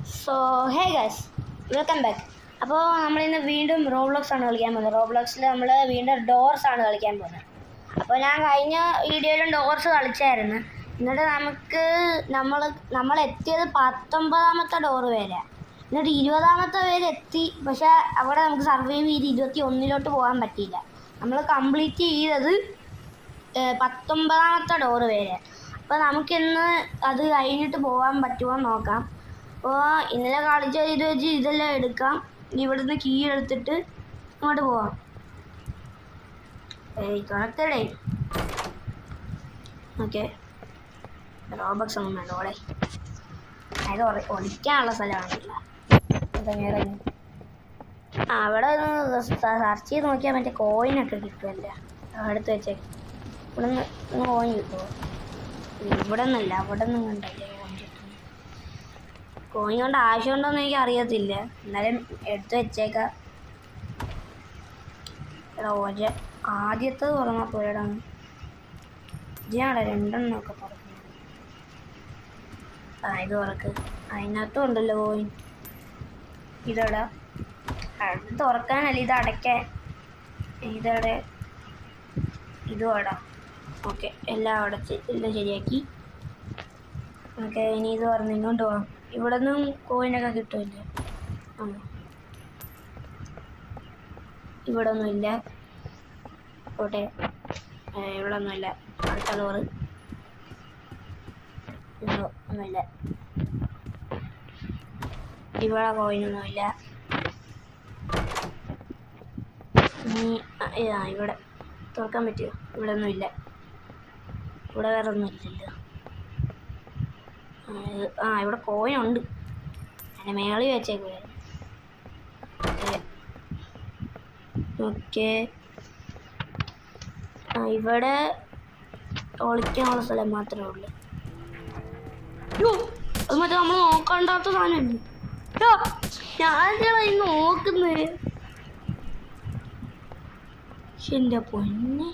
So hey guys, welcome back. അപ്പോൾ നമ്മളിന്ന് വീണ്ടും റോബ്ലോക്സ് ആണ് കളിക്കാൻ പോകുന്നത്. റോബ്ലോക്സിൽ നമ്മൾ വീണ്ടും ഡോർസ് ആണ് കളിക്കാൻ പോകുന്നത്. അപ്പോൾ ഞാൻ കഴിഞ്ഞ വീഡിയോയിലും ഡോർസ് കളിച്ചായിരുന്നു. എന്നിട്ട് നമ്മൾ എത്തിയത് 19ാമത്തെ ഡോറ് വരെ. എന്നിട്ട് 20ാമത്തെ വരെ എത്തി. പക്ഷേ അവിടെ നമുക്ക് സർവൈവ് ചെയ്ത് 21ോട്ട് പോകാൻ പറ്റിയില്ല. നമ്മൾ കംപ്ലീറ്റ് ചെയ്തത് 19ാമത്തെ ഡോറ് വരെ. അപ്പോൾ നമുക്കിന്ന് അത് കഴിഞ്ഞിട്ട് പോകാൻ പറ്റുമോ നോക്കാം. അപ്പോൾ ഇന്നലെ കളിച്ച ഇത് വെച്ച് ഇതെല്ലാം എടുക്കാം. ഇവിടുന്ന് കീ എടുത്തിട്ട് അങ്ങോട്ട് പോവാം. തുറക്കടേ. ഓക്കെ, റോബക്സ് ഒന്നും വേണ്ട ഓളെ. അത് ഒളിക്കാനുള്ള സ്ഥലമാണില്ല. അവിടെ ഒന്ന് സെർച്ച് ചെയ്ത് നോക്കിയാൽ മറ്റേ കോയിനൊക്കെ കിട്ടുമല്ലോ. അടുത്ത് വെച്ചേക്ക്. ഇവിടെ നിന്ന് കോയിൻ കിട്ടുമോ? ഇവിടെ നിന്നല്ല, അവിടെ നിന്നും കണ്ടല്ലേ കോയിൻ കിട്ടുന്നു. കോയിൻ കൊണ്ട് ആവശ്യമുണ്ടോയെന്ന് എനിക്ക് അറിയത്തില്ല. എന്നാലും എടുത്ത് വെച്ചേക്കാം. എടാ ആദ്യത്തത് തുറന്നാൽ പോലെടാന്ന് ഇതിനാണ് 2 എണ്ണമൊക്കെ തുറക്കുന്നത്. ഇത് തുറക്ക്. അതിനകത്തും ഉണ്ടല്ലോ കോയിൻ. ഇതെടാ, അത് തുറക്കാനല്ല, ഇത് അടയ്ക്കാൻ. ഇതവിടെ ഇതും അവിടെ. ഓക്കെ, എല്ലാം അടച്ച് എല്ലാം ശരിയാക്കി. ഓക്കെ, ഇനി ഇത് പറഞ്ഞ് ഇങ്ങോട്ട് പോകാം. ഇവിടെ നിന്നും കോയിനൊക്കെ കിട്ടുമല്ലോ. ഇവിടെ ഒന്നുമില്ല. ഓട്ടെ, ഇവിടെ ഒന്നുമില്ല. അടുത്ത ഡോറ് ഒന്നുമില്ല. ഇവിടെ കോയിനൊന്നുമില്ല. ഇവിടെ തുറക്കാൻ പറ്റുമോ? ഇവിടെ ഒന്നുമില്ല. ഇവിടെ വേറെ ഒന്നും ഇല്ലല്ലോ. ഇവിടെ കോയിനുണ്ട്. അതിൻ്റെ മേളിൽ വെച്ചേക്ക്. ഓക്കെ, ഇവിടെ ഒളിക്കാനുള്ള സ്ഥലം മാത്രമേ ഉള്ളൂ. അത് മറ്റേ നമ്മൾ നോക്കണ്ടാത്ത സാധനമല്ലേ. ഞാൻ നോക്കുന്നത്. എൻ്റെ പൊന്നെ,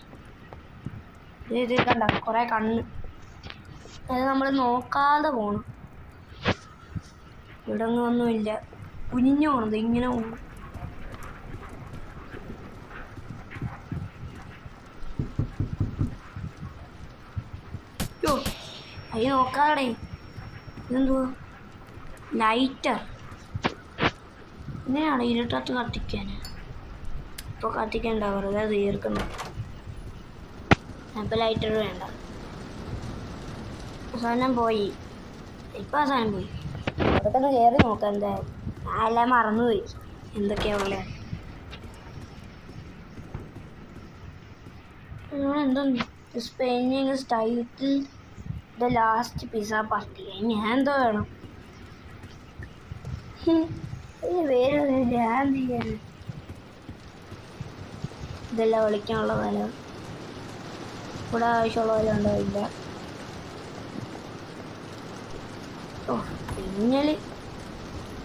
ഇത് കണ്ട കുറേ കണ്ണ്. അത് നമ്മൾ നോക്കാതെ പോകണം. ഇവിടെ ഒന്നുമില്ല. കുനിഞ്ഞു പോകണത് ഇങ്ങനെ പോകണം. അത് നോക്കാതെ. ഇതെന്തുവാ? ലൈറ്റർ. ഇങ്ങനെയാണ് ഇരുട്ടത്ത് കത്തിക്കാൻ. ഇപ്പോൾ കത്തിക്കണ്ട, വെറുതെ തീർക്കുന്നു. അപ്പോൾ ലൈറ്റർ വേണ്ട. സാധനം പോയി. ഇപ്പം ആ സാധനം പോയി. അതൊക്കെ ഒന്ന് കയറി നോക്കാം. എന്തായാലും ഞാൻ എല്ലാം മറന്നുപോയി എന്തൊക്കെയാണ് ഉള്ളത്. എന്തൊന്നും സ്പെയിനിങ് സ്റ്റൈലിൽ ദ ലാസ്റ്റ് പിസ്സ പാർട്ടി. ഞാൻ എന്തോ വേണം. വേറെ ഞാൻ ചെയ്യാൻ ഇതെല്ലാം വിളിക്കാനുള്ള സ്ഥലം. ഇവിടെ ആവശ്യമുള്ള പോലെ ഉണ്ടാവില്ല. പിന്നല്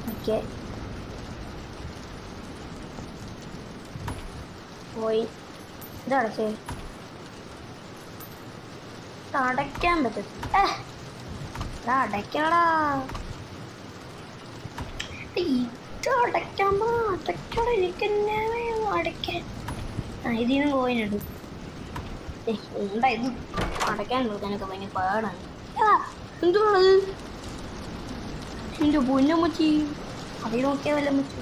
ഓക്കെ പോയി. ഇതടച്ചേ, അടയ്ക്കാൻ പറ്റത്തില്ല. അടയ്ക്കടാ. ഇത് അടയ്ക്കാമോ? അടയ്ക്കട. എനിക്ക് അടയ്ക്കാൻ. ഇതിന് കോയിനിടും. എന്താ ഇത് അടയ്ക്കാൻ കൊടുക്കാനൊക്കെ ഭയങ്കര പാടാണ്. എന്തുവാണത്? എൻ്റെ പൊന്നമ്മച്ചി, അതിൽ നോക്കിയാൽ വല്ല അമ്മച്ചി.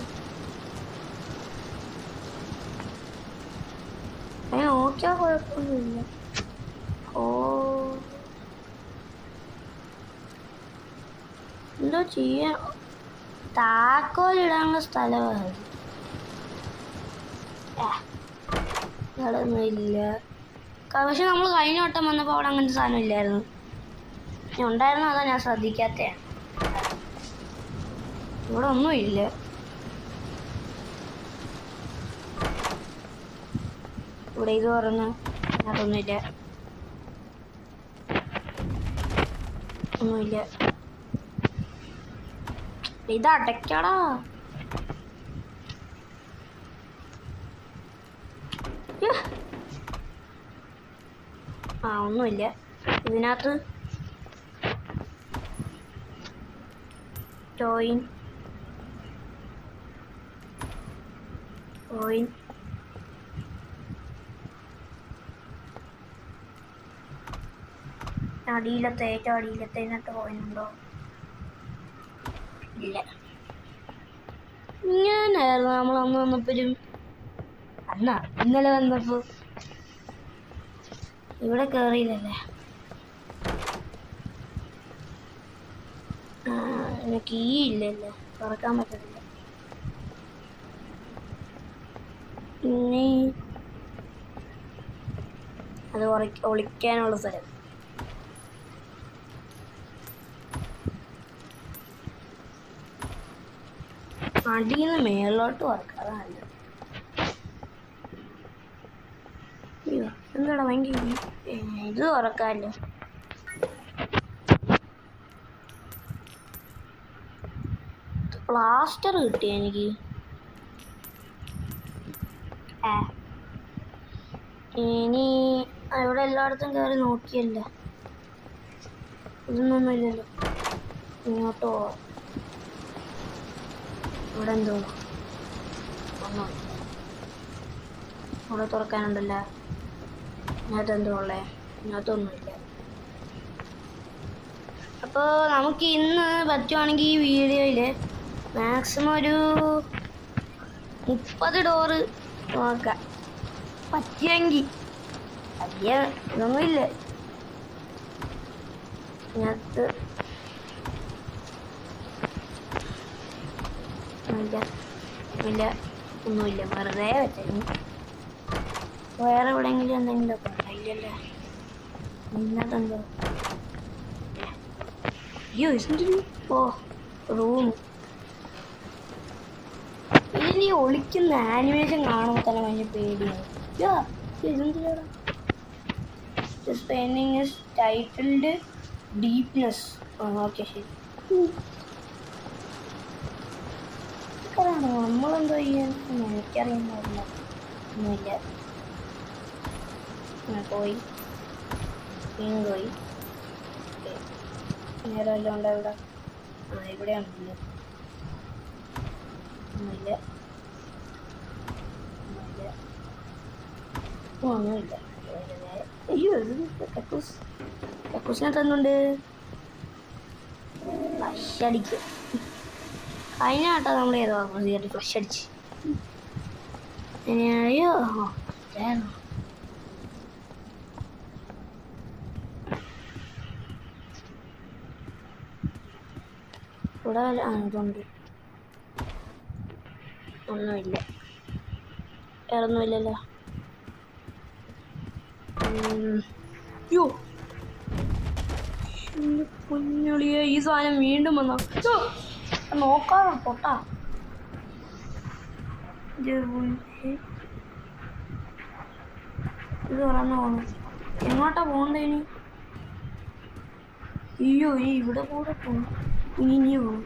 അതിന് നോക്കിയാൽ കുഴപ്പമൊന്നുമില്ല. എന്തോ ചെയ്യാൻ. താക്കോലിടാനുള്ള സ്ഥലമാണ്. അവിടെ ഒന്നും ഇല്ല. പക്ഷെ നമ്മൾ കഴിഞ്ഞ വട്ടം വന്നപ്പോൾ അവിടെ അങ്ങനത്തെ സാധനം ഇല്ലായിരുന്നു. ഞാൻ ഉണ്ടായിരുന്നു, അതാ ഞാൻ ശ്രദ്ധിക്കാത്തതാണ്. ഇവിടെ ഒന്നും ഇല്ല. ഇവിടെ ഇത് പറഞ്ഞു അതൊന്നുമില്ല. ഒന്നുമില്ല. ഇത് അടയ്ക്കടാ. ഒന്നുമില്ല ഇതിനകത്ത്. ജോയിൻ ഏറ്റവും അടിയിലത്തേനകത്ത് പോയിന്നുണ്ടോ? ഇല്ല. ഇങ്ങനെയായിരുന്നു നമ്മൾ അന്ന് വന്നപ്പോഴും. ഇന്നലെ വന്നപ്പോ ഇവിടെ കേറിയില്ലല്ലേ. കീ ഇല്ലല്ലേ, തുറക്കാൻ പറ്റത്തില്ല. ഇനി അത് ഒളിക്കാനുള്ള സ്ഥലം. അടിയിൽ നിന്ന് മേളിലോട്ട് തുറക്കാതാണ്. എന്താടാ ഭയങ്കര ഇത് തുറക്കാമല്ലോ. പ്ലാസ്റ്റർ കിട്ടി എനിക്ക്. ഇനി ഇവിടെ എല്ലായിടത്തും കയറി നോക്കിയല്ല, ഇതൊന്നും ഇല്ലല്ലോ. ഇങ്ങോട്ട് പോവാം. ഇവിടെ എന്തോ ഇവിടെ തുറക്കാനുണ്ടല്ലോ. ഇതിനകത്ത് എന്തോ ഉള്ളേ? ഇതിനകത്തൊന്നുമില്ല. അപ്പോൾ നമുക്ക് ഇന്ന് പറ്റുവാണെങ്കിൽ ഈ വീഡിയോയിൽ മാക്സിമം ഒരു 30 ഡോറ് നോക്കാം പറ്റിയെങ്കിൽ. വലിയ ഇതൊന്നുമില്ല ഇതിനകത്ത്. ഇല്ല ഒന്നുമില്ല, വെറുതെ വെച്ചു. വേറെ എവിടെയെങ്കിലും എന്തെങ്കിലും ഒക്കെ ഉണ്ടായില്ലല്ലേ? ഇന്നതെന്തോ റൂം. ഇതിൽ ഈ ഒളിക്കുന്ന ആനിമേഷൻ കാണുമ്പോൾ തന്നെ ഭയങ്കര പേടിയാണ്. ഇതെന്തിനാണ് ടൈറ്റിൽഡ് ഡീപ്നെസ്? ഓക്കെ ശരി. നമ്മളെന്തോ ചെയ്യാൻ എനിക്കറിയുന്നില്ല. ഒന്നുമില്ല. പോയി വീണ്ടും പോയി. നേരെ വല്ലതും ഉണ്ടോ ഇവിടെ? ഇവിടെ ഉണ്ടല്ലോ. ഒന്നുമില്ല. ഒന്നുമില്ല. അയ്യോ കക്കൂസിനെ തന്നുണ്ട്. ഫ്ലഷ് അടിക്കും. കഴിഞ്ഞ കേട്ടോ നമ്മൾ ഏതോ ഫ്ലഷ് അടിച്ച്. അയ്യോ ഇവിടെ ഇതുണ്ട്. ഒന്നുമില്ല, വേറൊന്നുമില്ലല്ലോ. യോ കുഞ്ഞുളിയെ, ഈ സാധനം വീണ്ടും വന്നോ? നോക്കാതെ പൊട്ടാ. ഇത് തുറന്നു പോകണം. എങ്ങോട്ടാ പോകണ്ടേനി? അയ്യോ ഈ ഇവിടെ കൂടെ പോകണം. ഇനി പോകണം.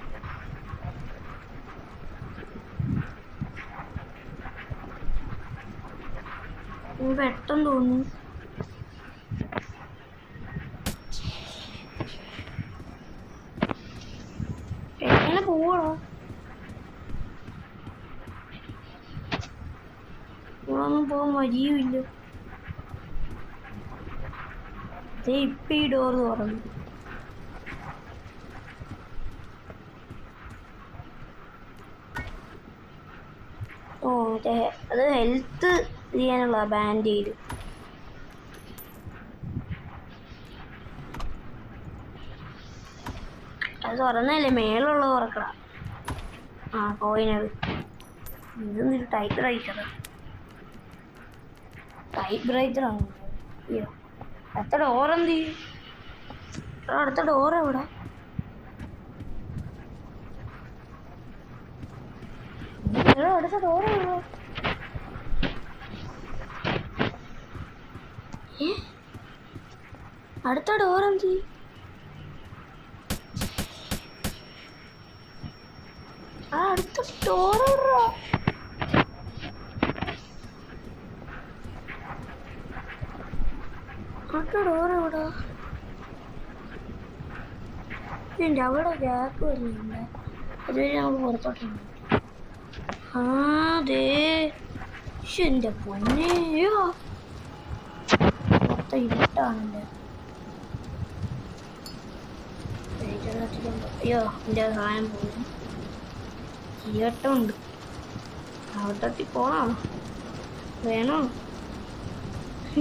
പെട്ടെന്ന് തോന്നുന്നു. എങ്ങനെ പോവണോ? ഇവിടെ ഒന്നും പോകാൻ വഴിയുമില്ല. ഇപ്പം ഈ ഡോറ് തുറന്നു. അത് ഹെൽത്ത് ചെയ്യാനുള്ള ബാൻഡേഡ്. അത് തുറന്നല്ലേ, മേളുള്ളത് തുറക്കട. കോയിനത്. ഇതൊന്നൊരു ടൈപ്പ് ബ്രൈറ്ററാണ്. അയ്യോ അടുത്ത ഡോറെന്ത് ചെയ്യും? അടുത്ത ഡോർ എവിടെ? അടുത്ത ഡോർ എവിടെ? അടുത്ത ഡോറെന്ത് ചെയ്യും? അടുത്ത ഡോർ എവിടാ? അടുത്ത ഡോർ എവിടാ? ഇതിൻ്റെ അവിടെ ഗ്യാപ്പ് വരുന്നുണ്ട്. അതുവരെ നമുക്ക് പുറത്തോട്ടുണ്ട്. അതെ എൻ്റെ പൊന്നെയോ മൊത്തം ഇരുട്ടാണല്ലേ. അയ്യോ എൻ്റെ സാധനം പോയി. ഇരുട്ടുണ്ട്. അവിടത്തി പോണോ വേണോ?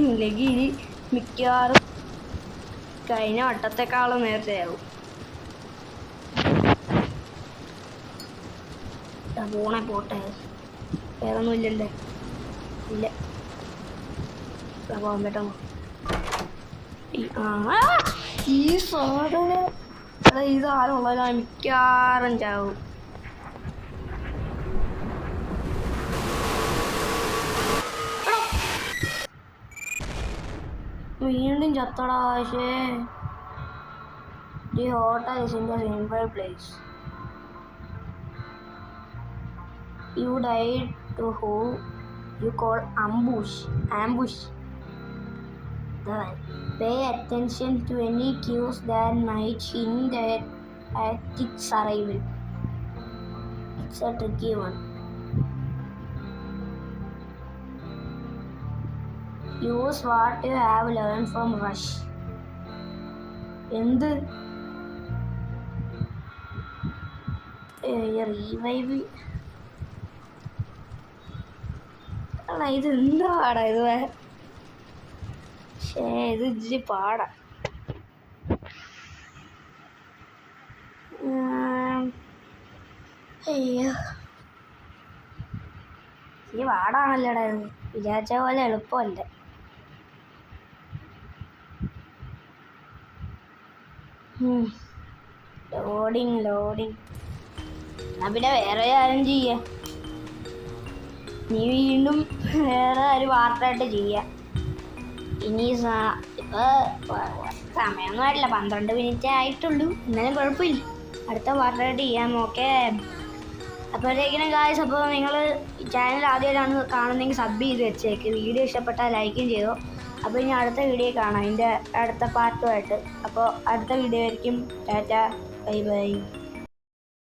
ഇല്ലെങ്കിൽ ഇനി മിക്കവാറും കഴിഞ്ഞ വട്ടത്തെക്കാളും നേരത്തെയാവും. പോണേ പോട്ടെ, വേറൊന്നും ഇല്ലല്ലേ? ഇല്ല, പോകാൻ പറ്റോ? ഈ സാധനം ഈ സാധനം ഉള്ളതിനാ മിക്കവാറും ചാവും. വീണ്ടും ചത്തടാ. പക്ഷേ the hotel is in the same place. You died to who you call ambush. Pay attention to any cues that might hint at its arrival. It's a tricky one. Use what you have learned from Rush. എന്ത് revive? ഇത് എന്താ പാടാ ഇത്? പക്ഷേ ഇത് ഇച്ചിരി പാടാ. അയ്യോ ഈ പാടാണല്ലോടാ ഇത്. വിചാരിച്ച പോലെ എളുപ്പമല്ല. ലോഡിങ് എന്നാ പിന്നെ വേറെ ആരും ചെയ്യാം. നീ വീണ്ടും വേറെ ഒരു വാർത്തയായിട്ട് ചെയ്യാം. ഇനി സമയമൊന്നും ആയിട്ടില്ല, 12 മിനിറ്റ് ആയിട്ടുള്ളൂ. എന്നാലും കുഴപ്പമില്ല, അടുത്ത വാർത്തയായിട്ട് ചെയ്യാം. ഓക്കെ, അപ്പോഴത്തേക്കിനും ഗായ്സ്, അപ്പോൾ നിങ്ങൾ ചാനൽ ആദ്യമായിട്ടാണ് കാണുന്നതെങ്കിൽ സബ് ചെയ്ത് വെച്ചേക്ക്. വീഡിയോ ഇഷ്ടപ്പെട്ടാൽ ലൈക്കും ചെയ്തോ. അപ്പോൾ ഇനി അടുത്ത വീഡിയോ കാണാം, ഇതിൻ്റെ അടുത്ത പാർട്ടുമായിട്ട്. അപ്പോൾ അടുത്ത വീഡിയോ ആയിരിക്കും. Tata, bye bye.